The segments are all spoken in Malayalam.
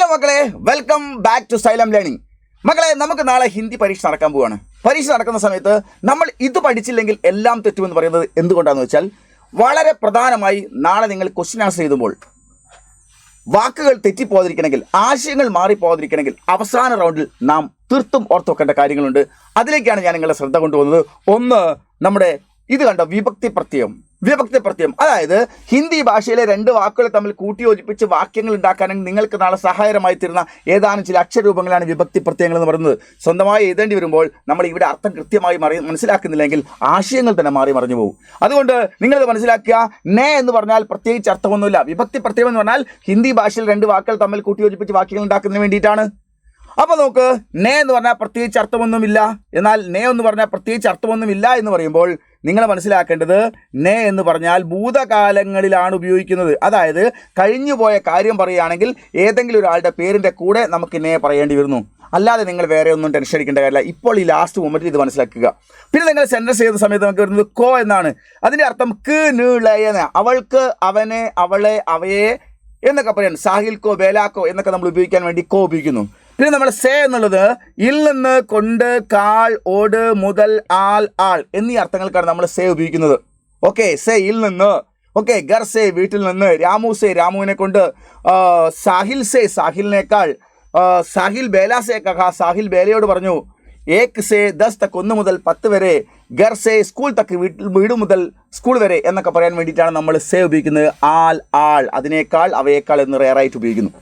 ഹലോ മക്കളെ, welcome back to Xylem learning. മക്കളെ, നമുക്ക് നാളെ ഹിന്ദി പരീക്ഷ നടക്കാൻ പോവുകയാണ്. പരീക്ഷ നടക്കുന്ന സമയത്ത് നമ്മൾ ഇത് പഠിച്ചില്ലെങ്കിൽ എല്ലാം തെറ്റുമെന്ന് പറയുന്നത് എന്തുകൊണ്ടാണെന്ന് വെച്ചാൽ, വളരെ പ്രധാനമായി നാളെ നിങ്ങൾ ക്വസ്റ്റ്യൻ ആൻസർ ചെയ്തുമ്പോൾ വാക്കുകൾ തെറ്റിപ്പോകാതിരിക്കണമെങ്കിൽ, ആശയങ്ങൾ മാറിപ്പോകാതിരിക്കണമെങ്കിൽ അവസാന റൗണ്ടിൽ നാം തീർത്തും ഓർത്ത് വെക്കേണ്ട കാര്യങ്ങളുണ്ട്. അതിലേക്കാണ് ഞാൻ നിങ്ങളുടെ ശ്രദ്ധ കൊണ്ടുപോകുന്നത്. ഒന്ന്, നമ്മുടെ ഇത് കണ്ടോ, വിഭക്തി പ്രത്യയം. അതായത് ഹിന്ദി ഭാഷയിലെ രണ്ട് വാക്കുകൾ തമ്മിൽ കൂട്ടിയോജിപ്പിച്ച് വാക്യങ്ങൾ ഉണ്ടാക്കാനെങ്കിൽ നിങ്ങൾക്ക് നാളെ സഹായകരമായി തരുന്ന ഏതാനും ചില അക്ഷരരൂപങ്ങളാണ് വിഭക്തി പ്രത്യയങ്ങൾ എന്ന് പറയുന്നത്. സ്വന്തമായി എഴുതേണ്ടി വരുമ്പോൾ നമ്മൾ ഇവിടെ അർത്ഥം കൃത്യമായി മനസ്സിലാക്കുന്നില്ലെങ്കിൽ ആശയങ്ങൾ തന്നെ മറിഞ്ഞു പോകും. അതുകൊണ്ട് നിങ്ങളിത് മനസ്സിലാക്കുക. നേ എന്ന് പറഞ്ഞാൽ പ്രത്യേകിച്ച് അർത്ഥമൊന്നുമില്ല. വിഭക്തി പ്രത്യയം എന്ന് പറഞ്ഞാൽ ഹിന്ദി ഭാഷയിൽ രണ്ട് വാക്കുകൾ തമ്മിൽ കൂട്ടിയോജിപ്പിച്ച് വാക്യങ്ങൾ ഉണ്ടാക്കുന്നതിന് വേണ്ടിയിട്ടാണ്. അപ്പോൾ നോക്ക്, നേ എന്ന് പറഞ്ഞാൽ പ്രത്യേകിച്ച് അർത്ഥമൊന്നുമില്ല, എന്നാൽ നേ എന്ന് പറഞ്ഞാൽ പ്രത്യേകിച്ച് അർത്ഥമൊന്നുമില്ല എന്ന് പറയുമ്പോൾ നിങ്ങൾ മനസ്സിലാക്കേണ്ടത്, നേ എന്ന് പറഞ്ഞാൽ ഭൂതകാലങ്ങളിലാണ് ഉപയോഗിക്കുന്നത്. അതായത് കഴിഞ്ഞുപോയ കാര്യം പറയുകയാണെങ്കിൽ ഏതെങ്കിലും ഒരാളുടെ പേരിൻ്റെ കൂടെ നമുക്ക് നേ പറയേണ്ടി വരുന്നു. അല്ലാതെ നിങ്ങൾ വേറെ ഒന്നും ടെൻഷൻ അടിക്കേണ്ട കാര്യമില്ല. ഇപ്പോൾ ഈ ലാസ്റ്റ് മൊമെൻറ്റിൽ ഇത് മനസ്സിലാക്കുക. പിന്നെ നിങ്ങൾ സെൻറ്റൻസ് ചെയ്യുന്ന സമയത്ത് നമുക്ക് വരുന്നത് കോ എന്നാണ്. അതിൻ്റെ അർത്ഥം ക്ക് നീളയെന്ന, അവൾക്ക്, അവനെ, അവളെ, അവയെ എന്നൊക്കെ പറയാൻ. സാഹിൽ കോ, ബേലാക്കോ എന്നൊക്കെ നമ്മൾ ഉപയോഗിക്കാൻ വേണ്ടി കോ ഉപയോഗിക്കുന്നു. പിന്നെ നമ്മൾ സേ എന്നുള്ളത് ഇൽ നിന്ന്, കൊണ്ട്, കാൾ, ഓട്, മുതൽ, ആൾ എന്നീ അർത്ഥങ്ങൾക്കാണ് നമ്മൾ സേ ഉപയോഗിക്കുന്നത്. ഓക്കെ, സേ ഇൽ നിന്ന്. ഓക്കെ, ഗർ സേ വീട്ടിൽ നിന്ന്, രാമു സേ രാമുവിനെ കൊണ്ട്, സാഹിൽ സേ സാഹിലിനേക്കാൾ, സാഹിൽ ബേല സേ കഹാ സാഹിൽ ബേലയോട് പറഞ്ഞു, ഏക് സേ 10 തക്ക് 1 മുതൽ 10 വരെ, ഗർ സേ സ്കൂൾ തക്ക് വീട് മുതൽ സ്കൂൾ വരെ എന്നൊക്കെ പറയാൻ വേണ്ടിയിട്ടാണ് നമ്മൾ സേ ഉപയോഗിക്കുന്നത്. ആൾ, അതിനേക്കാൾ, അവയേക്കാൾ എന്ന് റെയറായിട്ട് ഉപയോഗിക്കുന്നു.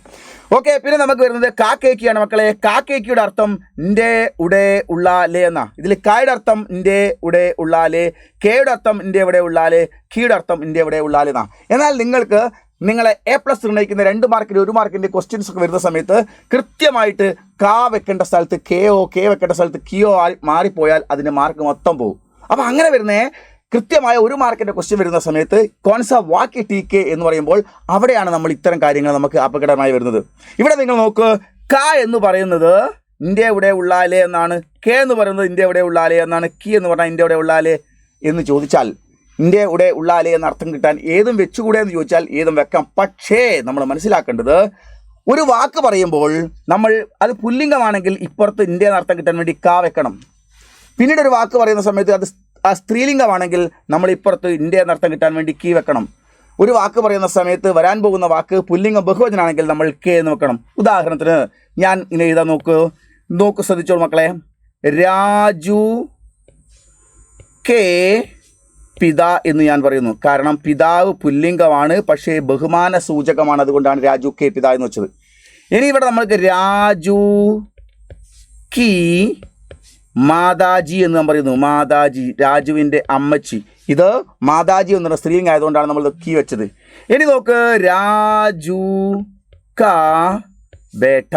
ഓക്കെ, പിന്നെ നമുക്ക് വരുന്നത് കാക്കേക്കിയാണ് മക്കളെ. കാക്കേക്കിയുടെ അർത്ഥം ഇൻ്റെ ഉടെ ഉള്ളാലേ എന്നാ. ഇതിൽ കായുടെ അർത്ഥം ഇൻ്റെ ഉടെ ഉള്ളാലേ, കേയുടെ അർത്ഥം ഇൻ്റെ ഇവിടെ ഉള്ളാലേ, കീയുടെ അർത്ഥം ഇൻ്റെ ഇവിടെ ഉള്ളാലേ എന്നാ. എന്നാൽ നിങ്ങൾക്ക് നിങ്ങളെ A+ നിർണ്ണയിക്കുന്ന 2 മാർക്കിൻ്റെ 1 മാർക്കിൻ്റെ ക്വസ്റ്റ്യൻസ് ഒക്കെ വരുന്ന സമയത്ത് കൃത്യമായിട്ട് കാ വെക്കേണ്ട സ്ഥലത്ത് കെയോ, കെ വെക്കേണ്ട സ്ഥലത്ത് കിയോ മാറിപ്പോയാൽ അതിൻ്റെ മാർക്ക് മൊത്തം പോകും. അപ്പോൾ അങ്ങനെ വരുന്നേ കൃത്യമായ 1 മാർക്കിൻ്റെ ക്വസ്റ്റ്യൻ വരുന്ന സമയത്ത് കോൺസ വാക്യ ടി കെ എന്ന് പറയുമ്പോൾ അവിടെയാണ് നമ്മൾ ഇത്തരം കാര്യങ്ങൾ നമുക്ക് അപകടമായി വരുന്നത്. ഇവിടെ നിങ്ങൾ നോക്ക്, ക എന്ന് പറയുന്നത് ഇന്ത്യ ഇവിടെ ഉള്ളാലേ എന്നാണ്, കെ എന്ന് പറയുന്നത് ഇന്ത്യ ഇവിടെ ഉള്ളാലേ എന്നാണ്, കി എന്ന് പറഞ്ഞാൽ ഇന്ത്യ ഇവിടെ ഉള്ളാലേ എന്ന് ചോദിച്ചാൽ ഇന്ത്യ ഇവിടെ ഉള്ളാലേ എന്ന അർത്ഥം കിട്ടാൻ ഏതും വെച്ചുകൂടെ എന്ന് ചോദിച്ചാൽ ഏതും വെക്കാം. പക്ഷേ നമ്മൾ മനസ്സിലാക്കേണ്ടത്, ഒരു വാക്ക് പറയുമ്പോൾ നമ്മൾ അത് പുല്ലിംഗമാണെങ്കിൽ ഇപ്പുറത്ത് ഇന്ത്യ എന്ന അർത്ഥം കിട്ടാൻ വേണ്ടി ക വെക്കണം. പിന്നീട് ഒരു വാക്ക് പറയുന്ന സമയത്ത് അത് സ്ത്രീലിംഗമാണെങ്കിൽ നമ്മൾ ഇപ്പുറത്ത് ഇന്ത്യ എന്നർത്ഥം കിട്ടാൻ വേണ്ടി കീ വെക്കണം. ഒരു വാക്ക് പറയുന്ന സമയത്ത് വരാൻ പോകുന്ന വാക്ക് പുല്ലിംഗം ബഹുവചനാണെങ്കിൽ നമ്മൾ കെ എന്ന് വെക്കണം. ഉദാഹരണത്തിന് ഞാൻ ഇങ്ങനെ എഴുതാൻ നോക്ക് ശ്രദ്ധിച്ചോളൂ മക്കളെ. രാജു കെ പിതാ എന്ന് ഞാൻ പറയുന്നു. കാരണം പിതാവ് പുല്ലിംഗമാണ്, പക്ഷേ ബഹുമാന സൂചകമാണ്. അതുകൊണ്ടാണ് രാജു കെ പിതാ എന്ന് വെച്ചത്. ഇനി ഇവിടെ നമ്മൾക്ക് രാജു കി മാതാജി എന്ന് ഞാൻ പറയുന്നു. മാതാജി, രാജുവിൻ്റെ അമ്മച്ചി. ഇത് മാതാജി എന്നുള്ള സ്ത്രീലിംഗം ആയതുകൊണ്ടാണ് നമ്മൾ കീ വെച്ചത്. ഇനി നോക്ക്, രാജു കാ ബേട്ട.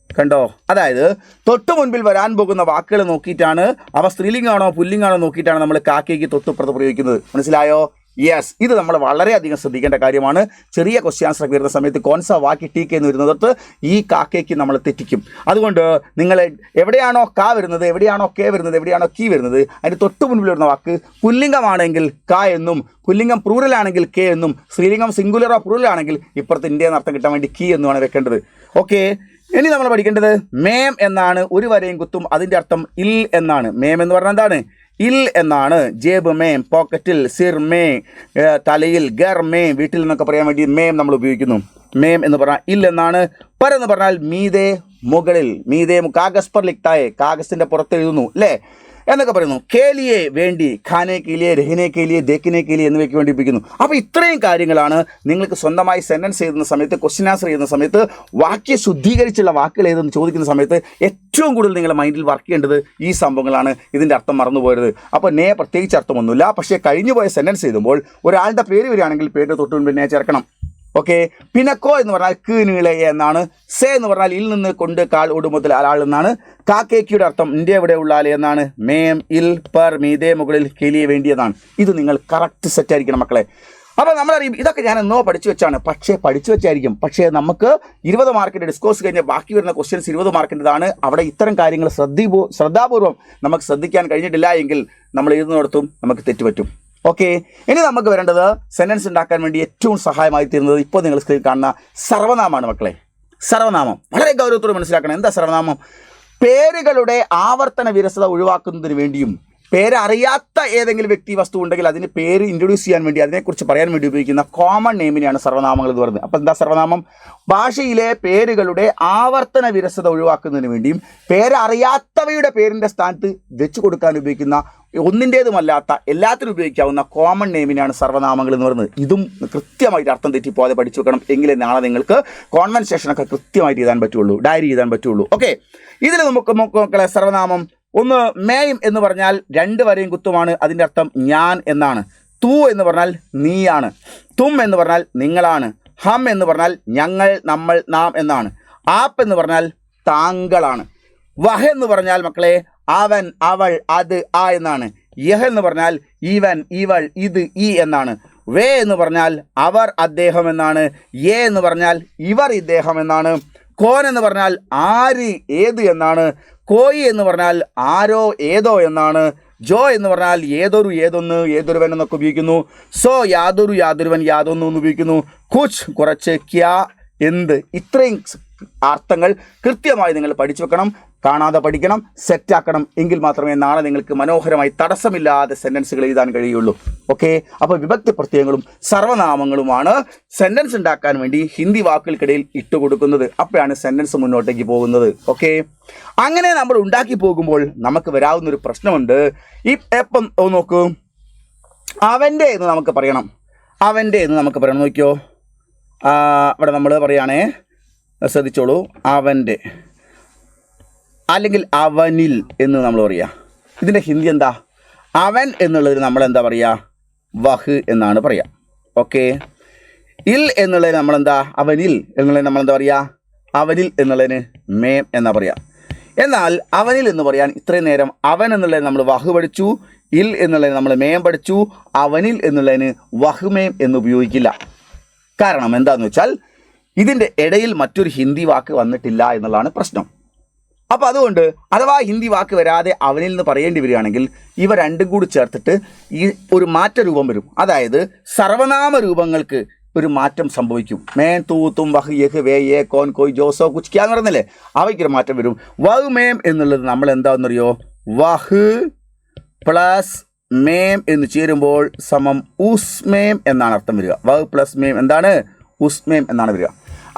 കണ്ടോ? അതായത് തൊട്ടു മുൻപിൽ വരാൻ പോകുന്ന വാക്കുകൾ നോക്കിയിട്ടാണ്, അവ സ്ത്രീലിംഗമാണോ പുല്ലിംഗമാണോ നോക്കിയിട്ടാണ് നമ്മൾ കാക്കയ്ക്ക് തൊട്ടുപുറത്ത് പ്രയോഗിക്കുന്നത്. മനസ്സിലായോ? യെസ്, ഇത് നമ്മൾ വളരെയധികം ശ്രദ്ധിക്കേണ്ട കാര്യമാണ്. ചെറിയ ക്വസ്റ്റ്യൻ ആൻസർ വരുന്ന സമയത്ത് കോൺസ വാക്കി ടി കെ എന്ന് വരുന്നിടത്ത് ഈ കാക്കയ്ക്ക് നമ്മൾ തെറ്റിക്കും. അതുകൊണ്ട് നിങ്ങൾ എവിടെയാണോ കാ വരുന്നത്, എവിടെയാണോ കെ വരുന്നത്, എവിടെയാണോ കീ വരുന്നത്, അതിന് തൊട്ട് മുൻപിൽ വരുന്ന വാക്ക് പുല്ലിംഗമാണെങ്കിൽ ക എന്നും, പുല്ലിംഗം പ്ലൂറലാണെങ്കിൽ കെ എന്നും, സ്ത്രീലിംഗം സിംഗുലറോ പ്ലൂറലാണെങ്കിൽ ഇപ്പുറത്ത് ഇന്ത്യ എന്നർത്ഥം കിട്ടാൻ വേണ്ടി കീ എന്നുമാണ് വെക്കേണ്ടത്. ഓക്കെ, ഇനി നമ്മൾ പഠിക്കേണ്ടത് മേം എന്നാണ്. ഒരു വരയും കുത്തും, അതിൻ്റെ അർത്ഥം ഇൽ എന്നാണ്. മേം എന്ന് പറഞ്ഞാൽ എന്താണ്? ഇൽ എന്നാണ്. ജേബ് മേം, പോക്കറ്റിൽ, സിർ മേ, തലയിൽ, ഗർ മേം, വീട്ടിൽ നിന്നൊക്കെ പറയാൻ വേണ്ടി മേം നമ്മൾ ഉപയോഗിക്കുന്നു. മേം എന്ന് പറഞ്ഞാൽ ഇൽ എന്നാണ്. പർ എന്ന് പറഞ്ഞാൽ മീതെ, മുകളിൽ. മീതെ കാഗസ് പർ ലിഖ്തായേ, കാഗസിൻ്റെ പുറത്ത് എഴുതുന്നു അല്ലേ എന്നൊക്കെ പറയുന്നു. കേലിയെ വേണ്ടി, ഖാനെ കേലിയെ, രഹിനെ കേലിയെ, ദേക്കിനെ കേലിയെ എന്നിവയ്ക്ക് വേണ്ടി ഉപയോഗിക്കുന്നു. അപ്പോൾ ഇത്രയും കാര്യങ്ങളാണ് നിങ്ങൾക്ക് സ്വന്തമായി സെൻറ്റൻസ് എഴുതുന്ന സമയത്ത്, ക്വസ്റ്റ്യൻ ആൻസർ ചെയ്യുന്ന സമയത്ത്, വാക്യ ശുദ്ധീകരിച്ചുള്ള വാക്കുകൾ ഏതെന്ന് ചോദിക്കുന്ന സമയത്ത് ഏറ്റവും കൂടുതൽ നിങ്ങളുടെ മൈൻഡിൽ വർക്ക് ചെയ്യേണ്ടത് ഈ സംഭവങ്ങളാണ്. ഇതിൻ്റെ അർത്ഥം മറന്നുപോയത്. അപ്പോൾ നേ പ്രത്യേകിച്ച് അർത്ഥമൊന്നുമില്ല. പക്ഷേ കഴിഞ്ഞു പോയ സെൻറ്റൻസ് എഴുതുമ്പോൾ ഒരാളുടെ പേര് വരികയാണെങ്കിൽ പേര് തൊട്ട് മുൻപ് നേ ചേർക്കണം. ഓക്കെ, പിന്നെ കോ എന്ന് പറഞ്ഞാൽ ക് നീളയെ എന്നാണ്. സേ എന്ന് പറഞ്ഞാൽ ഇൽ നിന്ന്, കൊണ്ട്, കാൾ, ഓട് മുതൽ ആൾ എന്നാണ്. കാക്കേക്കിയുടെ അർത്ഥം ഇന്ത്യ ഇവിടെ ഉള്ളാലേ എന്നാണ്. മേം, ഇൽ, പർ, മീതെ, മുകളിൽ, കേലിയെ വേണ്ടിയതാണ്. ഇത് നിങ്ങൾ കറക്റ്റ് സെറ്റ് ആയിരിക്കണം മക്കളെ. അപ്പോൾ നമ്മളറിയും ഇതൊക്കെ ഞാൻ എന്നോ പഠിച്ചു വെച്ചാണ്. പഠിച്ചു വെച്ചായിരിക്കും. പക്ഷേ നമുക്ക് 20 മാർക്കിൻ്റെ ഡിസ്കോഴ്സ് കഴിഞ്ഞ് ബാക്കി വരുന്ന ക്വസ്റ്റ്യൻസ് 20 മാർക്കിൻ്റെതാണ്. അവിടെ ഇത്തരം കാര്യങ്ങൾ ശ്രദ്ധാപൂർവം നമുക്ക് ശ്രദ്ധിക്കാൻ കഴിഞ്ഞിട്ടില്ല എങ്കിൽ നമ്മൾ എഴുതുന്നിടത്തും നമുക്ക് തെറ്റുപറ്റും. ഓക്കെ, ഇനി നമുക്ക് വരേണ്ടത് സെൻറ്റൻസ് ഉണ്ടാക്കാൻ വേണ്ടി ഏറ്റവും സഹായമായി തീരുന്നത് ഇപ്പോൾ നിങ്ങൾ സ്ക്രീനിൽ കാണുന്ന സർവനാമമാണ് മക്കളെ. സർവനാമം. വളരെ ഗൗരവത്തോടെ മനസ്സിലാക്കണം. എന്താ സർവനാമം? പേരുകളുടെ ആവർത്തന വിരസത ഒഴിവാക്കുന്നതിന് വേണ്ടിയും പേരറിയാത്ത ഏതെങ്കിലും വ്യക്തി വസ്തു ഉണ്ടെങ്കിൽ അതിന് പേര് ഇൻട്രൊഡ്യൂസ് ചെയ്യാൻ വേണ്ടി, അതിനെക്കുറിച്ച് പറയാൻ വേണ്ടി ഉപയോഗിക്കുന്ന കോമൺ നെയിമിനെയാണ് സർവനാമങ്ങൾ എന്ന് പറയുന്നത്. അപ്പോൾ എന്താ സർവനാമം? ഭാഷയിലെ പേരുകളുടെ ആവർത്തന വിരസത ഒഴിവാക്കുന്നതിന് വേണ്ടിയും പേരറിയാത്തവയുടെ പേരിൻ്റെ സ്ഥാനത്ത് വെച്ച് കൊടുക്കാൻ ഉപയോഗിക്കുന്ന ഒന്നിൻ്റേതുമല്ലാത്ത എല്ലാത്തിനും ഉപയോഗിക്കാവുന്ന കോമൺ നെയിമിനാണ് സർവനാമങ്ങൾ എന്ന് പറയുന്നത്. ഇതും കൃത്യമായിട്ട് അർത്ഥം തെറ്റിപ്പോകാതെ പഠിച്ചു വെക്കണം. എങ്കിലേ നാളെ നിങ്ങൾക്ക് കോൺവെൻസേഷനൊക്കെ കൃത്യമായിട്ട് എഴുതാൻ പറ്റുള്ളൂ, ഡയറി എഴുതാൻ പറ്റുള്ളൂ. ഓക്കെ, ഇതിൽ നമുക്ക് മക്കളെ സർവനാമം ഒന്ന് മേം എന്ന് പറഞ്ഞാൽ 2 വരെയും കുത്തുമാണ്. അതിൻ്റെ അർത്ഥം ഞാൻ എന്നാണ്. തൂ എന്ന് പറഞ്ഞാൽ നീയാണ്. തും എന്ന് പറഞ്ഞാൽ നിങ്ങളാണ്. ഹം എന്ന് പറഞ്ഞാൽ ഞങ്ങൾ, നമ്മൾ, നാം എന്നാണ്. ആപ്പ് എന്ന് പറഞ്ഞാൽ താങ്കളാണ്. വഹ എന്ന് പറഞ്ഞാൽ മക്കളെ അവൻ, അവൾ, അത്, ആ എന്നാണ്. യഹ് എന്ന് പറഞ്ഞാൽ ഇവൻ, ഇവൾ, ഇത്, ഈ എന്നാണ്. വേ എന്ന് പറഞ്ഞാൽ അവർ, അദ്ദേഹം എന്നാണ്. യേ എന്ന് പറഞ്ഞാൽ ഇവർ, ഇദ്ദേഹം എന്നാണ്. കോൻ എന്ന് പറഞ്ഞാൽ ആര്, ഏത് എന്നാണ്. കോയി എന്ന് പറഞ്ഞാൽ ആരോ, ഏതോ എന്നാണ്. ജോ എന്ന് പറഞ്ഞാൽ ഏതൊരു, ഏതൊന്ന്, ഏതൊരുവൻ എന്നൊക്കെ ഉപയോഗിക്കുന്നു. സോ യാതൊരു, യാതൊരുവൻ, യാതൊന്നു എന്ന് ഉപയോഗിക്കുന്നു. കുച്ച് കുറച്ച്, ക്യാ എന്ത്. ഇത്രയും അർത്ഥങ്ങൾ കൃത്യമായി നിങ്ങൾ പഠിച്ചു വെക്കണം. കാണാതെ പഠിക്കണം, സെറ്റാക്കണം. എങ്കിൽ മാത്രമേ നാളെ നിങ്ങൾക്ക് മനോഹരമായി തടസ്സമില്ലാതെ സെൻറ്റൻസുകൾ എഴുതാൻ കഴിയുള്ളൂ. ഓക്കെ, അപ്പോൾ വിഭക്തി പ്രത്യയങ്ങളും സർവനാമങ്ങളുമാണ് സെൻറ്റൻസ് ഉണ്ടാക്കാൻ വേണ്ടി ഹിന്ദി വാക്കുകൾക്കിടയിൽ ഇട്ടുകൊടുക്കുന്നത്. അപ്പോഴാണ് സെൻറ്റൻസ് മുന്നോട്ടേക്ക് പോകുന്നത്. ഓക്കെ, അങ്ങനെ നമ്മൾ ഉണ്ടാക്കി പോകുമ്പോൾ നമുക്ക് വരാവുന്നൊരു പ്രശ്നമുണ്ട്. ഈ എപ്പം നോക്കൂ, അവൻ്റെ എന്ന് നമുക്ക് പറയണം. അവൻ്റെ എന്ന് നമുക്ക് പറയണം. നോക്കിയോ, ഇവിടെ നമ്മൾ പറയുകയാണേ, ശ്രദ്ധിച്ചോളൂ. അവൻ്റെ അല്ലെങ്കിൽ അവനിൽ എന്ന് നമ്മൾ പറയുക. ഇതിൻ്റെ ഹിന്ദി എന്താ? അവൻ എന്നുള്ളതിന് നമ്മളെന്താ പറയുക? വഹ് എന്നാണ് പറയുക. ഓക്കെ, ഇൽ എന്നുള്ളതിന് നമ്മളെന്താ? അവനിൽ എന്നുള്ളതിന് നമ്മളെന്താ പറയുക? അവനിൽ എന്നുള്ളതിന് മേം എന്നാ പറയുക. എന്നാൽ അവനിൽ എന്ന് പറയാൻ ഇത്രയും നേരം അവൻ എന്നുള്ളതിന് നമ്മൾ വഹ് പഠിച്ചു, ഇൽ എന്നുള്ളതിന് നമ്മൾ മേം പഠിച്ചു. അവനിൽ എന്നുള്ളതിന് വഹ് മേം എന്ന് ഉപയോഗിക്കില്ല. കാരണം എന്താണെന്ന് വെച്ചാൽ ഇതിൻ്റെ ഇടയിൽ മറ്റൊരു ഹിന്ദി വാക്ക് വന്നിട്ടില്ല എന്നുള്ളതാണ് പ്രശ്നം. അപ്പോൾ അതുകൊണ്ട് അഥവാ ഹിന്ദി വാക്ക് വരാതെ അവനിൽ നിന്ന് പറയേണ്ടി വരികയാണെങ്കിൽ ഇവ രണ്ടും കൂടി ചേർത്തിട്ട് ഈ ഒരു മാറ്റരൂപം വരും. അതായത് സർവനാമ രൂപങ്ങൾക്ക് ഒരു മാറ്റം സംഭവിക്കും. മേം, തൂ, തും, വഹ്, യഹ്, വേ, യേ, കോൻ, കോയ്, ജോസോ, കുച്ച്ക്യാന്ന് പറഞ്ഞില്ലേ, അവയ്ക്കൊരു മാറ്റം വരും. വഹ് മേം എന്നുള്ളത് നമ്മൾ എന്താണെന്നറിയോ? വഹ് പ്ലസ് മേം എന്ന് ചേരുമ്പോൾ സമം ഉസ്മേം എന്നാണ് അർത്ഥം വരിക. വഹ് പ്ലസ് മേം എന്താണ്? ഉസ്മേം എന്നാണ് വരിക.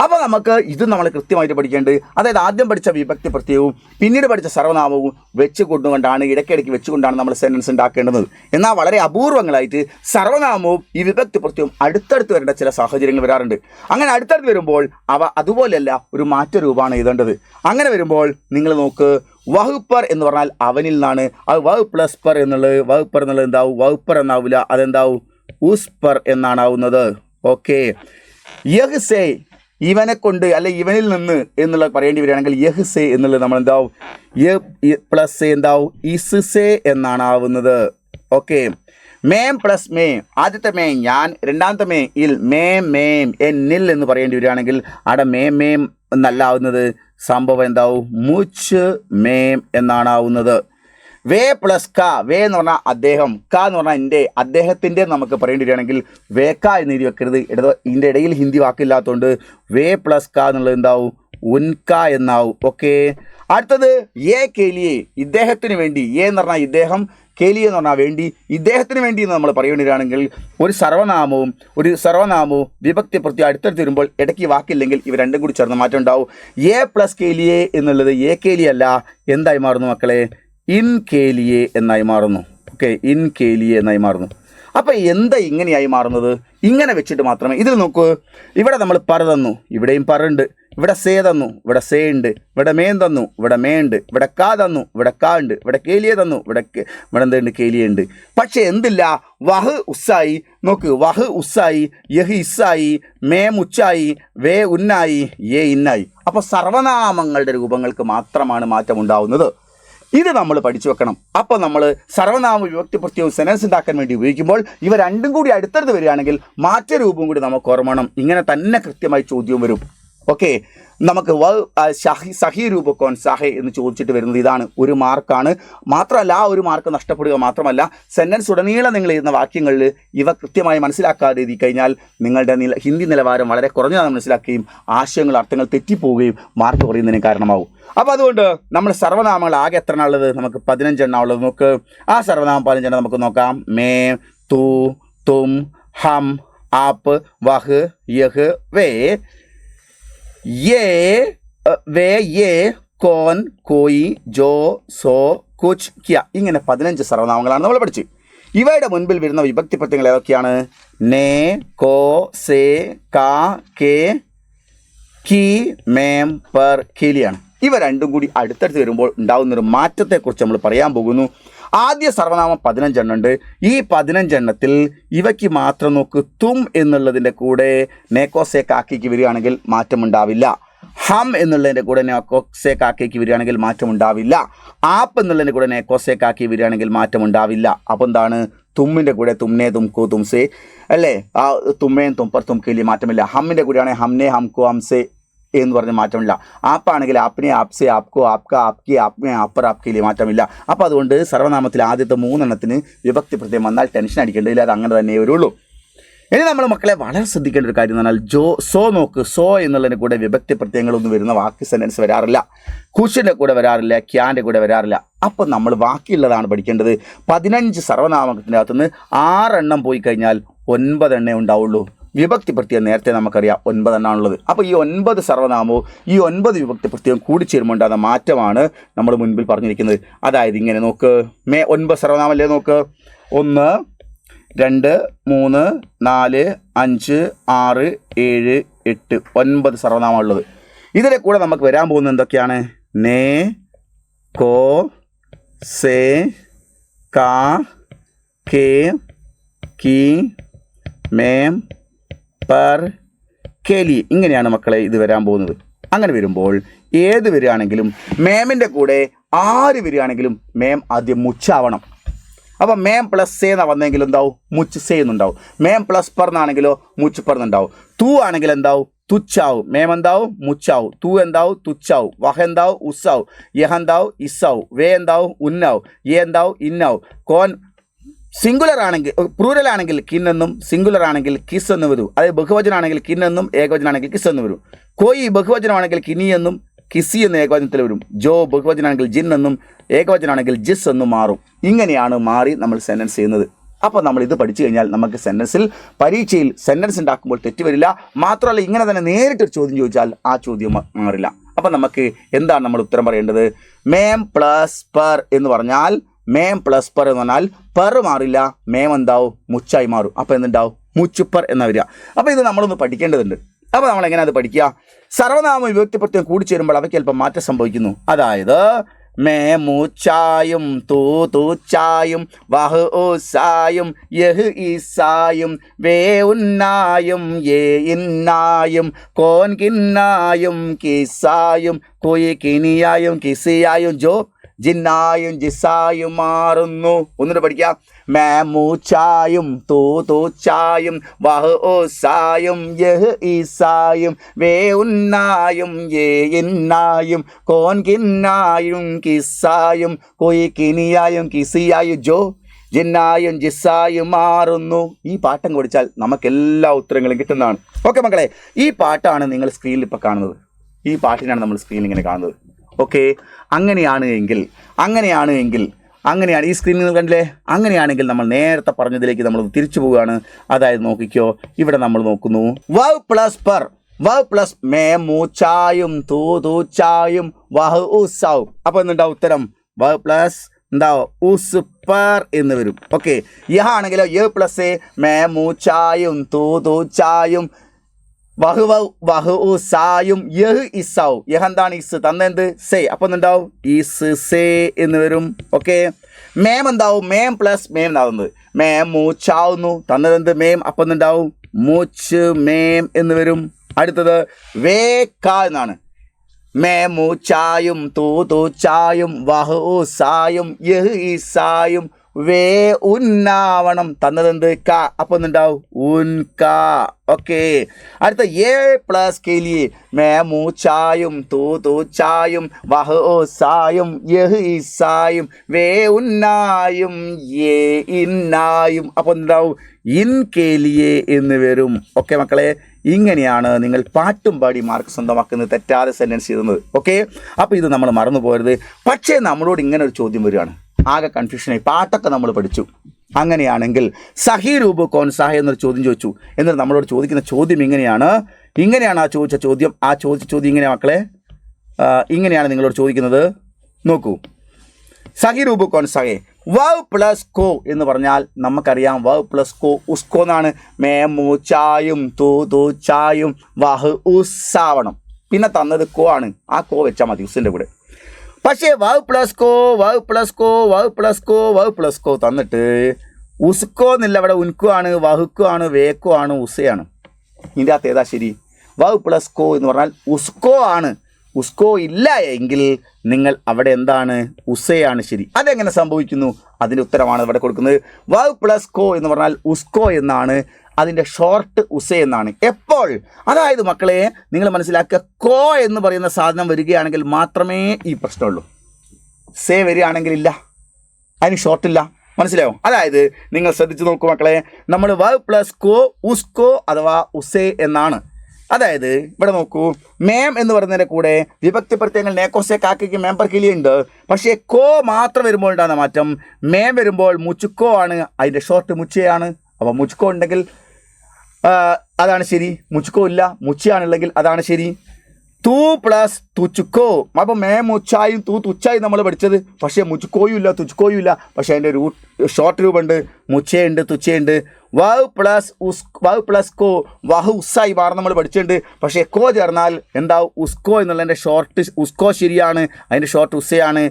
അപ്പോൾ നമുക്ക് ഇത് നമ്മൾ കൃത്യമായിട്ട് പഠിക്കേണ്ടത്, അതായത് ആദ്യം പഠിച്ച വിഭക്തി പ്രത്യയവും പിന്നീട് പഠിച്ച സർവനാമവും വെച്ച് കൊണ്ടുകൊണ്ടാണ്, ഇടയ്ക്കിടയ്ക്ക് വെച്ചുകൊണ്ടാണ് നമ്മൾ സെൻറ്റൻസ് ഉണ്ടാക്കേണ്ടത്. എന്നാൽ വളരെ അപൂർവങ്ങളായിട്ട് സർവനാമവും ഈ വിഭക്തി പ്രത്യയവും അടുത്തടുത്ത് വരേണ്ട ചില സാഹചര്യങ്ങൾ വരാറുണ്ട്. അങ്ങനെ അടുത്തടുത്ത് വരുമ്പോൾ അവ അതുപോലെയല്ല, ഒരു മാറ്റരൂപമാണ് എഴുതേണ്ടത്. അങ്ങനെ വരുമ്പോൾ നിങ്ങൾ നോക്ക്, വഹുപ്പർ എന്ന് പറഞ്ഞാൽ അവനിൽ നിന്നാണ്. അത് വഹ് പ്ലസ് പർ എന്നുള്ളത്, വഹുപ്പർ എന്നുള്ളത് എന്താവും? വഹുപ്പർ എന്നാവില്ല, അതെന്താവും? ഉസ്പർ എന്നാണ് ആവുന്നത്. ഓക്കെ, യഹ് സേ ഇവനെ കൊണ്ട് അല്ലെ ഇവനിൽ നിന്ന് എന്നുള്ളത് പറയേണ്ടി വരികയാണെങ്കിൽ യഹ് സേ എന്നുള്ളത് നമ്മൾ എന്താവും? യ പ്ലസ് സേ എന്താവും? ഇസ് സേ എന്നാണ് ആവുന്നത്. ഓക്കെ, മേം പ്ലസ് മേ, ആദ്യത്തെ മേ ഞാൻ, രണ്ടാമത്തെ മേ ഇൽ, മേം മേം എന്നിൽ എന്ന് പറയേണ്ടി വരികയാണെങ്കിൽ അവിടെ മേം മേം എന്നല്ല ആവുന്നത്, സംഭവം എന്താവും? മുച്ച് മേം എന്നാണ് ആവുന്നത്. വേ പ്ലസ് ക, വേ എന്ന് പറഞ്ഞാൽ അദ്ദേഹം, ക എന്ന് പറഞ്ഞാൽ എൻ്റെ, അദ്ദേഹത്തിൻ്റെ നമുക്ക് പറയേണ്ടി വരികയാണെങ്കിൽ വേക്ക എന്ന് എഴുതി വെക്കരുത്. ഇതിൻ്റെ ഇടയിൽ ഹിന്ദി വാക്കില്ലാത്തതുകൊണ്ട് വേ പ്ലസ് ക എന്നുള്ളത് എന്താവും? ഉൻക എന്നാവും. ഓക്കെ, അടുത്തത് ഏ കേലിയെ, ഇദ്ദേഹത്തിന് വേണ്ടി. ഏ എന്ന് പറഞ്ഞാൽ ഇദ്ദേഹം, കേലിയെ എന്ന് പറഞ്ഞാൽ വേണ്ടി, ഇദ്ദേഹത്തിന് വേണ്ടി എന്ന് നമ്മൾ പറയേണ്ടതാണെങ്കിൽ ഒരു സർവനാമവും വിഭക്തി പ്രത്യേകം അടുത്തടുത്ത് വരുമ്പോൾ ഇടയ്ക്ക് വാക്കില്ലെങ്കിൽ ഇവ രണ്ടും കൂടി ചേർന്ന് മാറ്റം ഉണ്ടാവും. എ പ്ലസ് കേലിയെ എന്നുള്ളത് എ കേലിയല്ല, എന്തായി മാറുന്നു മക്കളെ? ഇൻ കേലിയെ എന്നായി മാറുന്നു. ഓക്കെ, ഇൻ കേലിയെ എന്നായി മാറുന്നു. അപ്പോൾ എന്താ ഇങ്ങനെയായി മാറുന്നത്? ഇങ്ങനെ വെച്ചിട്ട് മാത്രമേ. ഇതിൽ നോക്കൂ, ഇവിടെ നമ്മൾ പറ തന്നു, ഇവിടെയും പറയുണ്ട്. ഇവിടെ സേ തന്നു, ഇവിടെ സേ ഉണ്ട്. ഇവിടെ മേൻ തന്നു, ഇവിടെ മേ ഉണ്ട്. ഇവിടെ കാ തന്നു, ഇവിടെ കാ ഉണ്ട്. ഇവിടെ കേലിയെ തന്നു, ഇവിടെ എന്തുണ്ട്? കേലിയ ഉണ്ട്. പക്ഷേ എന്തില്ല? വഹ് ഉസ്സായി. നോക്ക്, വഹ് ഉസ്സായി, യഹ് ഇസ്സായി, മേം ഉച്ചായി, വേ ഉന്നായി, യേ ഇന്നായി. അപ്പോൾ സർവനാമങ്ങളുടെ രൂപങ്ങൾക്ക് മാത്രമാണ് മാറ്റം ഉണ്ടാവുന്നത്. ഇത് നമ്മൾ പഠിച്ചു വെക്കണം. അപ്പോൾ നമ്മൾ സർവനാമ വിഭക്തി പ്രത്യയവും സെൻറ്റൻസ് ഉണ്ടാക്കാൻ വേണ്ടി ഉപയോഗിക്കുമ്പോൾ ഇവ രണ്ടും കൂടി അടുത്തടുത്ത് വരികയാണെങ്കിൽ മാറ്റരൂപം കൂടി നമുക്ക് ഓർമ്മണം. ഇങ്ങനെ തന്നെ കൃത്യമായി ചോദ്യവും വരും. ഓക്കെ, നമുക്ക് സഹി രൂപക്കോൺ സഹെ എന്ന് ചോദിച്ചിട്ട് വരുന്നത് ഇതാണ്, ഒരു മാർക്കാണ്. മാത്രമല്ല ആ ഒരു മാർക്ക് നഷ്ടപ്പെടുക മാത്രമല്ല, സെൻറ്റൻസ് ഉടനീളം നിങ്ങൾ എഴുതുന്ന വാക്യങ്ങളിൽ ഇവ കൃത്യമായി മനസ്സിലാക്കാതെ എഴുതി കഴിഞ്ഞാൽ നിങ്ങളുടെ ഹിന്ദി നിലവാരം വളരെ കുറഞ്ഞതാണെന്ന് മനസ്സിലാക്കുകയും ആശയങ്ങൾ അർത്ഥങ്ങൾ തെറ്റിപ്പോവുകയും മാർക്ക് കുറയുന്നതിന് കാരണമാവും. അപ്പോൾ അതുകൊണ്ട് നമ്മൾ സർവ്വനാമങ്ങൾ ആകെ എത്ര ഉള്ളത്? നമുക്ക് 15 എണ്ണം ഉള്ളത്. നമുക്ക് ആ സർവ്വനാമം 15 എണ്ണം നമുക്ക് നോക്കാം. മേ, തു, തും, ഹം, ആപ്പ്, വഹ്, യഹ്, വേ, യേ, വേ, യേ, കോൻ, കോയി, ജോ, സോ, കുച്ച്, ക്യ. ഇങ്ങനെ 15 സർവ്വനാമങ്ങളാണ് നമ്മൾ പഠിച്ച്. ഇവയുടെ മുൻപിൽ വരുന്ന വിഭക്തി പ്രത്യയങ്ങൾ ഏതൊക്കെയാണ്? നേ, കോ, സേ, കാ, കേ, കി, മേം, പർ, കേലിയാണ്. ഇവ രണ്ടും കൂടി അടുത്തടുത്ത് വരുമ്പോൾ ഉണ്ടാകുന്നൊരു മാറ്റത്തെക്കുറിച്ച് നമ്മൾ പറയാൻ പോകുന്നു. ആദ്യ സർവ്വനാമം 15 എണ്ണം ഉണ്ട്. ഈ 15 എണ്ണത്തിൽ ഇവയ്ക്ക് മാത്രം നോക്ക്, തും എന്നുള്ളതിൻ്റെ കൂടെ നേക്കോസെ കാക്കിക്ക് വരികയാണെങ്കിൽ മാറ്റമുണ്ടാവില്ല. ഹം എന്നുള്ളതിൻ്റെ കൂടെ നേക്കോസെ കാക്കിക്ക് വരികയാണെങ്കിൽ മാറ്റമുണ്ടാവില്ല. ആപ്പ് എന്നുള്ളതിൻ്റെ കൂടെ നേക്കോസെ കാക്കി വരികയാണെങ്കിൽ മാറ്റമുണ്ടാവില്ല. അപ്പോൾ എന്താണ്? തുമ്മിൻ്റെ കൂടെ തുമ്നെ, തുംകോ, തുംസെ അല്ലേ? ആ തുമ്മേൻ, തുംപർ, തുംകേലി മാറ്റമില്ല. ഹമ്മിൻ്റെ കൂടെയാണെങ്കിൽ ഹംനെ, ഹംകോ, ഹംസെ എന്ന് പറഞ്ഞ് മാറ്റമില്ല. ആപ്പാണെങ്കിൽ ആപ്പിനെ, ആപ്സെ, ആപ്കോ, ആപ്ക, ആപ്കെ, ആപ്മെ, ആപ്പർ, ആപ്കേലി മാറ്റമില്ല. അപ്പോൾ അതുകൊണ്ട് സർവ്വനാമത്തിൽ ആദ്യത്തെ 3 എണ്ണത്തിന് വിഭക്തി പ്രത്യയം വന്നാൽ ടെൻഷൻ അടിക്കേണ്ടതില്ല, അത് അങ്ങനെ തന്നെ വരുള്ളൂ. ഇനി നമ്മൾ മക്കളെ വളരെ ശ്രദ്ധിക്കേണ്ട ഒരു കാര്യം എന്ന് പറഞ്ഞാൽ സോ നോക്ക്. സോ എന്നുള്ളതിന് കൂടെ വിഭക്തി പ്രത്യയങ്ങളൊന്നും വരുന്ന വാക്ക് സെൻറ്റൻസ് വരാറില്ല. കുഷിൻ്റെ കൂടെ വരാറില്ല, ക്യാൻ്റെ കൂടെ വരാറില്ല. അപ്പം നമ്മൾ ബാക്കിയുള്ളതാണ് പഠിക്കേണ്ടത്. 15 സർവ്വനാമത്തിൻ്റെ അകത്തുനിന്ന് 6 എണ്ണം പോയി കഴിഞ്ഞാൽ 9 എണ്ണേ ഉണ്ടാവുള്ളൂ. വിഭക്തി പ്രത്യയം നേരത്തെ നമുക്കറിയാം 9 എണ്ണമാണുള്ളത്. അപ്പോൾ ഈ 9 സർവ്വനാമവും ഈ 9 വിഭക്തി പ്രത്യയം കൂടിച്ചേരുമ്പോൾ ഉണ്ടാകുന്ന മാറ്റമാണ് നമ്മൾ മുൻപിൽ പറഞ്ഞിരിക്കുന്നത്. അതായത് ഇങ്ങനെ നോക്ക്, 9 സർവ്വനാമല്ലേ നോക്ക്. 1, 2, 3, 4, 5, 6, 7, 8, 9 സർവ്വനാമം ഉള്ളത്. ഇതിലെ കൂടെ നമുക്ക് വരാൻ പോകുന്നത് എന്തൊക്കെയാണ്? നേ, കോ, സേ, കാ, കേ, കി, മേം, പർ, കേലി. ഇങ്ങനെയാണ് മക്കളെ ഇത് വരാൻ പോകുന്നത്. അങ്ങനെ വരുമ്പോൾ ഏത് വരികയാണെങ്കിലും മേമിൻ്റെ കൂടെ ആര് വരികയാണെങ്കിലും മേം ആദ്യം മുച്ചാവണം. അപ്പോൾ മേം പ്ലസ് സേ എന്നാണ് വന്നെങ്കിൽ എന്താവും? മുച്ച് സേ എന്നുണ്ടാവും. മേം പ്ലസ് പർ എന്നാണെങ്കിലോ മുച്ച് പർ എന്നുണ്ടാവും. തൂ ആണെങ്കിൽ എന്താവും? തുച്ചാവും. മേം എന്താവും? മുച്ചാവും. തൂ എന്താവും? തുച്ചാവും. വഹ എന്താവും? ഉസ്സാവും. യഹ എന്താവും? ഇസ്സാവും. വേ എന്താവും? ഉന്നാവും. യേ എന്താവും? ഇന്നാവും. കോൻ സിംഗുലർ ആണെങ്കിൽ, പ്ലൂരൽ ആണെങ്കിൽ കിൻ എന്നും, സിംഗുലർ ആണെങ്കിൽ കിസ് എന്ന് വരും. അതായത് ബഹുവചനാണെങ്കിൽ കിൻ എന്നും, ഏകവചനാണെങ്കിൽ കിസ് എന്ന് വരും. കോയി ബഹുവചനമാണെങ്കിൽ കിനി എന്നും, കിസി എന്ന ഏകവചനത്തിൽ വരും. ജോ ബഹുവചനാണെങ്കിൽ ജിൻ എന്നും, ഏകവചനാണെങ്കിൽ ജിസ് എന്നും മാറും. ഇങ്ങനെയാണ് മാറി നമ്മൾ സെൻറ്റൻസ് ചെയ്യുന്നത്. അപ്പോൾ നമ്മൾ ഇത് പഠിച്ചു കഴിഞ്ഞാൽ നമുക്ക് സെൻറ്റൻസിൽ പരീക്ഷയിൽ സെൻറ്റൻസ് ഉണ്ടാക്കുമ്പോൾ തെറ്റ് വരില്ല. മാത്രമല്ല ഇങ്ങനെ തന്നെ നേരിട്ടൊരു ചോദ്യം ചോദിച്ചാൽ ആ ചോദ്യം മാറില്ല. അപ്പം നമുക്ക് എന്താണ് നമ്മൾ ഉത്തരം പറയേണ്ടത്? മേം പ്ലസ് പർ എന്ന് പറഞ്ഞാൽ, മേം പ്ലസ് പർ എന്ന് പറഞ്ഞാൽ പർ മാറില്ല, മേം എന്താവും? മുച്ചായി മാറും. അപ്പോൾ എന്തുണ്ടാവും? മുച്ചുപ്പർ എന്നാ വരിക. അപ്പോൾ ഇത് നമ്മളൊന്ന് പഠിക്കേണ്ടതുണ്ട്. അപ്പോൾ നമ്മൾ എങ്ങനെ അത് പഠിക്കുക? സർവ്വനാമ വിഭക്തി പ്രത്യയം കൂടിച്ചേരുമ്പോൾ അവയ്ക്ക് അല്പം മാറ്റം സംഭവിക്കുന്നു. അതായത് മേ മൂച്ചായും, തൂ തൂച്ചായും, വഹ് ഊസായും, യഹ് ഈസായും, വേ ഉന്നായും, യേ ഇന്നായും, കോൻ കിന്നായും, കിസായും, കുയി കിനിയായും, കിസിയായും, ജോ ജിന്നായും ജിസായും മാറുന്നു. ഒന്നുകൂടെ പഠിക്കാം. മേ മൂച്ചായും, തൂ തൂച്ചായും, വഹ് ഓസായും, യഹ് ഈസായും, വേ ഉന്നായും, യേ ഇന്നായും, കോൻ കിന്നായും, കിസായും, കൊയ് കിനിയായും, കിസിയായും, ജോ ജിന്നായും ജിസായും മാറുന്നു. ഈ പാഠം പഠിച്ചാൽ നമുക്ക് എല്ലാ ഉത്തരങ്ങളും കിട്ടുന്നതാണ്. ഓക്കെ മക്കളെ, ഈ പാട്ടാണ് നിങ്ങൾ സ്ക്രീനിൽ ഇപ്പോൾ കാണുന്നത്. ഈ പാട്ടിനാണ് നമ്മൾ സ്ക്രീനിൽ ഇങ്ങനെ കാണുന്നത്. ഓക്കെ, അങ്ങനെയാണ് ഈ സ്ക്രീനിൽ നിങ്ങൾ കണ്ടില്ലേ? അങ്ങനെയാണെങ്കിൽ നമ്മൾ നേരത്തെ പറഞ്ഞതിലേക്ക് നമ്മൾ തിരിച്ചു പോവുകയാണ്. അതായത് നോക്കിക്കോ, ഇവിടെ നമ്മൾ നോക്കുന്നു വവ് പ്ലസ് പർ, വവ് പ്ലസ് മേ മൂച്ചായും, തൂ തൂച്ചായും, വഹ് ഉസാവും. അപ്പോൾ എന്തുണ്ടാവും ഉത്തരം? വവ് പ്ലസ് എന്താവും? ഉസ് പർ എന്ന് വരും. ഓക്കെ, യഹ ആണെങ്കിലോ യ പ്ലസ് മേ മൂച്ചായും, തൂ തൂച്ചായും, വഹ് വഹ് ഉസായും, യഹ് ഇസാവും. യഹ് എന്താണ്? ഇസ്. തന്നെന്ത്? സേ. അപ്പോൾ എന്തുണ്ടാവും? ഈസ് സേ എന്ന് വരും. ഓക്കെ, മേം എന്താവും? മേം പ്ലസ് മേം എന്നാവുന്നത്. മേം മൂച്ചാവുന്നു. തന്നതെന്ത്? മേം. അപ്പോൾ എന്തുണ്ടാവും? മൂച്ച് മേം എന്ന് വരും. അടുത്തത് വേ ക എന്നാണ്. മേ മൂച്ചായും, തൂ തൂച്ചായും, വഹ് ഉസായും, യഹ് ഈസായും, വേ ഉന്നാവണം. തന്നതെന്ത് ക, അപ്പോൾ എന്തുണ്ടാവും ഉൻക. ഓക്കെ, അടുത്ത എ പ്ലസ് കെ ലിയെ മേ മൂച്ചായും തൂ ചായും വഹ് സായും യഹ് ഇസായും വേ ഉന്നായും ഏ ഇന്നായും, അപ്പോൾ എന്തുണ്ടാവും ഇൻ കെ ലിയെ എന്ന് വരും. ഓക്കെ മക്കളെ, ഇങ്ങനെയാണ് നിങ്ങൾ പാട്ടും പാടി മാർക്ക് സ്വന്തമാക്കുന്നത്, തെറ്റാതെ സെൻറ്റൻസ് ചെയ്യുന്നത്. ഓക്കെ, അപ്പോൾ ഇത് നമ്മൾ മറന്നു പോകരുത്. പക്ഷേ നമ്മളോട് ഇങ്ങനെ ഒരു ചോദ്യം വരികയാണ്, ആകെ കൺഫ്യൂഷനായി. പാട്ടൊക്കെ നമ്മൾ പഠിച്ചു, അങ്ങനെയാണെങ്കിൽ സഹി രൂപ കോൻ സാഹ എന്നൊരു ചോദ്യം ചോദിച്ചു. എന്നിട്ട് നമ്മളോട് ചോദിക്കുന്ന ചോദ്യം ഇങ്ങനെയാണ് ആ ചോദിച്ച ചോദ്യം. ആ ചോദിച്ച ചോദ്യം ഇങ്ങനെയാണ് മക്കളെ, ഇങ്ങനെയാണ് നിങ്ങളോട് ചോദിക്കുന്നത്. നോക്കൂ, സഹി രൂപ കോൻ സാഹേ വവ് പ്ലസ് കോ എന്ന് പറഞ്ഞാൽ നമുക്കറിയാം വവ് പ്ലസ് കോ ഉസ്കോ എന്നാണ്. മേ മൂച്ചായും തൂ ചായും വഹ് ഉസ്സാവണം. പിന്നെ തന്നത് കോ ആണ്, ആ കോ വെച്ചാൽ മതി ഉസിൻ്റെ കൂടെ. പക്ഷേ വവ് പ്ലസ് കോ തന്നിട്ട് ഉസ്കോ എന്നില്ല, അവിടെ ഉൻകോ ആണ്, വഹുക്കോ ആണ്, വേക്കോ ആണ്, ഉസയാണ്. ഇതിൻ്റെ അകത്ത് ഏതാ ശരി? വവ് പ്ലസ് കോ എന്ന് പറഞ്ഞാൽ ഉസ്കോ ആണ്. ഉസ്കോ ഇല്ല എങ്കിൽ നിങ്ങൾ അവിടെ എന്താണ്? ഉസയാണ് ശരി. അതെങ്ങനെ സംഭവിക്കുന്നു? അതിൻ്റെ ഉത്തരമാണ് ഇവിടെ കൊടുക്കുന്നത്. വവ് പ്ലസ് കോ എന്ന് പറഞ്ഞാൽ ഉസ്കോ എന്നാണ്, അതിൻ്റെ ഷോർട്ട് ഉസ എന്നാണ്. എപ്പോൾ? അതായത് മക്കളെ നിങ്ങൾ മനസ്സിലാക്കുക, കോ എന്ന് പറയുന്ന സാധനം വരികയാണെങ്കിൽ മാത്രമേ ഈ പ്രശ്നമുള്ളൂ. സേ വരികയാണെങ്കിൽ ഇല്ല, അതിന് ഷോർട്ടില്ല. മനസ്സിലായോ? അതായത് നിങ്ങൾ ശ്രദ്ധിച്ച് നോക്കൂ മക്കളെ, നമ്മൾ വവ് പ്ലസ് കോ ഉസ്കോ അഥവാ ഉസേ എന്നാണ്. അതായത് ഇവിടെ നോക്കൂ, മേം എന്ന് പറയുന്നതിൻ്റെ കൂടെ വിഭക്തി പ്രത്യയങ്ങൾ നേക്കോസെ കാക്കയ്ക്ക് മേം पर के लिए ഉണ്ട്. പക്ഷേ കോ മാത്രം വരുമ്പോൾ ഉണ്ടാകുന്ന മാറ്റം, മേം വരുമ്പോൾ മുച്ചുക്കോ ആണ്, അതിൻ്റെ ഷോർട്ട് മുച്ചയാണ്. അപ്പോൾ മുച്ചുക്കോ ഉണ്ടെങ്കിൽ അതാണ് ശരി, മുച്ചുക്കോ ഇല്ല മുച്ചയാണുള്ളെങ്കിൽ അതാണ് ശരി. തൂ പ്ലസ് തുച്ചുക്കോ, അപ്പോൾ മേ മുച്ചായും തൂ തുച്ചായും നമ്മൾ പഠിച്ചത്. പക്ഷേ മുച്ചുക്കോയും ഇല്ല തുച്ചുക്കോയും ഇല്ല, പക്ഷേ അതിൻ്റെ ഷോർട്ട് രൂപമുണ്ട്, മുച്ചയുണ്ട് തുച്ചയുണ്ട്. വവ് പ്ലസ് കോ വഹ് ഉസ്സായി മാറും നമ്മൾ പഠിച്ചിട്ടുണ്ട്. പക്ഷേ കോ ചേർന്നാൽ എന്താവും? ഉസ്കോ എന്നുള്ളതിൻ്റെ ഷോർട്ട് ഉസ്കോ ശരിയാണ്, അതിൻ്റെ ഷോർട്ട് ഉസ്സയാണ്.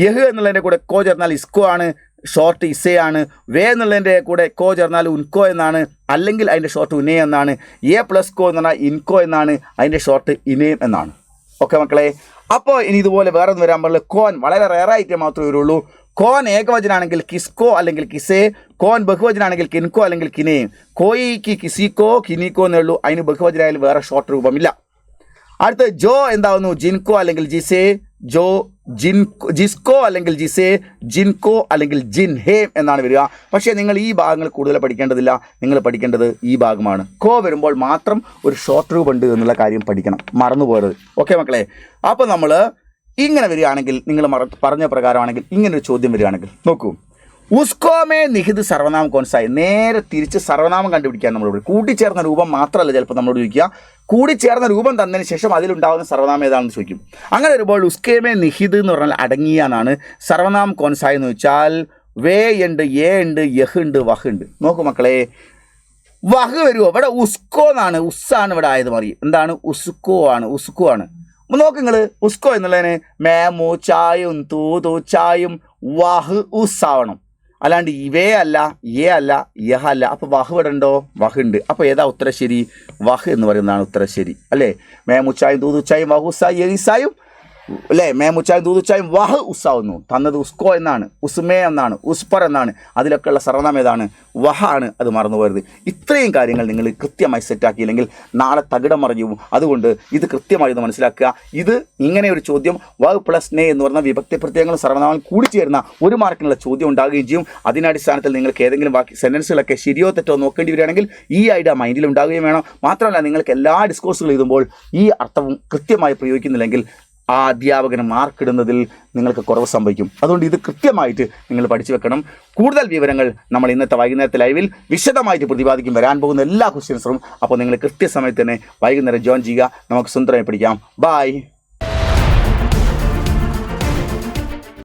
യഹ് എന്നുള്ളതിൻ്റെ കൂടെ കോ ചേർന്നാൽ ഇസ്കോ ആണ്, ഷോർട്ട് ഇസയാണ്. വേ എന്നുള്ളതിൻ്റെ കൂടെ കോ ചേർന്നാൽ ഉൻകോ എന്നാണ്, അല്ലെങ്കിൽ അതിൻ്റെ ഷോർട്ട് ഉനേ എന്നാണ്. എ പ്ലസ് കോ എന്ന് പറഞ്ഞാൽ ഇൻകോ എന്നാണ്, അതിൻ്റെ ഷോർട്ട് ഇനേം എന്നാണ്. ഓക്കെ മക്കളെ, അപ്പോൾ ഇനി ഇതുപോലെ വേറെ ഒന്നും വരാൻ പാടില്ല. കോൻ വളരെ റെയറായിട്ടേ മാത്രമേ വരുള്ളൂ. കോൻ ഏകവചനാണെങ്കിൽ കിസ്കോ അല്ലെങ്കിൽ കിസേ, കോൻ ബഹുവചനാണെങ്കിൽ കിൻകോ അല്ലെങ്കിൽ കിനേ. കോയിക്ക് കിസിക്കോ കിനിക്കോ എന്നേ ഉള്ളൂ, അതിന് ബഹുവചനായാലും വേറെ ഷോർട്ട് രൂപമില്ല. അടുത്ത് ജോ എന്താവുന്നു? ജിൻകോ അല്ലെങ്കിൽ ജിസേ, ജോ ജിസ്കോ അല്ലെങ്കിൽ ജിസേ, ജിൻകോ അല്ലെങ്കിൽ ജിൻഹേം എന്നാണ് വരിക. പക്ഷേ നിങ്ങൾ ഈ ഭാഗങ്ങൾ കൂടുതൽ പഠിക്കേണ്ടതില്ല, നിങ്ങൾ പഠിക്കേണ്ടത് ഈ ഭാഗമാണ്. കോ വരുമ്പോൾ മാത്രം ഒരു ഷോർട്ട് രൂപമുണ്ട് എന്നുള്ള കാര്യം പഠിക്കണം, മറന്നു പോകരുത്. ഓക്കെ മക്കളെ, അപ്പോൾ നമ്മൾ ഇങ്ങനെ വരികയാണെങ്കിൽ, നിങ്ങൾ പറഞ്ഞ പ്രകാരമാണെങ്കിൽ ഇങ്ങനൊരു ചോദ്യം വരികയാണെങ്കിൽ നോക്കൂ, ഉസ്കോമേ നിഹിത് സർവനാമം കോൺസായി. നേരെ തിരിച്ച് സർവനാമം കണ്ടുപിടിക്കാൻ നമ്മളോട്, കൂട്ടിച്ചേർന്ന രൂപം മാത്രമല്ല ചിലപ്പോൾ നമ്മളോട് ചോദിക്കുക, കൂടിച്ചേർന്ന രൂപം തന്നതിന് ശേഷം അതിലുണ്ടാകുന്ന സർവനാമം ഏതാണെന്ന് ചോദിക്കും. അങ്ങനെ വരുമ്പോൾ ഉസ്കേമേ നിഹിത് എന്ന് പറഞ്ഞാൽ അടങ്ങിയ എന്നാണ്. സർവനാമം കോൺസായി എന്ന് വെച്ചാൽ വേ ഉണ്ട്, എ ഉണ്ട്, യഹ് ഉണ്ട്, വഹ് ഉണ്ട്. നോക്കൂ മക്കളെ, വഹ് വരുമോ? ഇവിടെ ഉസ്കോ എന്നാണ്, ഉസ്സാണ് ഇവിടെ ആയത് മാറി. എന്താണ്? ഉസ്കോ ആണ്. നോക്ക് നിങ്ങൾ, ഉസ്കോ എന്നുള്ളതിന് മേ മൂച്ചായും തൂ ചായും വഹ് ഉസ്സാവണം. അല്ലാണ്ട് വേ അല്ല, എ അല്ല, യഹ അല്ല. അപ്പോൾ വഹ് ഇവിടെ ഉണ്ടോ? വഹ് ഉണ്ട്. അപ്പോൾ ഏതാ ഉത്തരം ശരി? വഹ് എന്ന് പറയുന്നതാണ് ഉത്തരം ശരി അല്ലേ? മേ മുച്ചായും തൂതുച്ചായും വഹ് ഉസ്സായും യഹിസായും അല്ലേ? മേ മുച്ചായും തൂതുച്ചായും വഹ് ഉസ്സാവുന്നു. തന്നത് ഉസ്കോ എന്നാണ്, ഉസ്മേ എന്നാണ്, ഉസ്പർ എന്നാണ്. അതിലൊക്കെ ഉള്ള സർവനാമം ഏതാണ്? വഹ ആണ്. അത് മറന്നു പോകരുത്. ഇത്രയും കാര്യങ്ങൾ നിങ്ങൾ കൃത്യമായി സെറ്റാക്കിയില്ലെങ്കിൽ നാളെ തകിടം മറിഞ്ഞു പോകും. അതുകൊണ്ട് ഇത് കൃത്യമായി ഒന്ന് മനസ്സിലാക്കുക. ഇത് ഇങ്ങനെ ഒരു ചോദ്യം വവ് പ്ലസ് നേ എന്ന് പറഞ്ഞ വിഭക്തി പ്രത്യയങ്ങളും സർവനാമങ്ങളും കൂടിച്ചേരുന്ന ഒരു മാർക്കിനുള്ള ചോദ്യം ഉണ്ടാകുകയും ചെയ്യും. അതിനടിസ്ഥാനത്തിൽ നിങ്ങൾക്ക് ഏതെങ്കിലും ബാക്കി സെൻറ്റൻസുകളൊക്കെ ശരിയോ തെറ്റോ നോക്കേണ്ടി വരികയാണെങ്കിൽ ഈ ഐഡിയ മൈൻഡിൽ ഉണ്ടാവുകയും വേണം. മാത്രമല്ല, നിങ്ങൾക്ക് എല്ലാ ഡിസ്കോഴ്സുകൾ എഴുതുമ്പോൾ ഈ അർത്ഥവും കൃത്യമായി പ്രയോഗിക്കുന്നില്ലെങ്കിൽ ആ അധ്യാപകന് മാർക്കിടുന്നതിൽ നിങ്ങൾക്ക് കുറവ് സംഭവിക്കും. അതുകൊണ്ട് ഇത് കൃത്യമായിട്ട് നിങ്ങൾ പഠിച്ചു വെക്കണം. കൂടുതൽ വിവരങ്ങൾ നമ്മൾ ഇന്നത്തെ വൈകുന്നേരത്തെ ലൈവിൽ വിശദമായിട്ട് പ്രതിപാദിക്കും, വരാൻ പോകുന്ന എല്ലാ ക്വസ്റ്റ്യൻസും. അപ്പോൾ നിങ്ങൾ കൃത്യസമയത്ത് തന്നെ വൈകുന്നേരം ജോയിൻ ചെയ്യുക. നമുക്ക് സുന്ദരമായി പഠിക്കാം. ബൈ.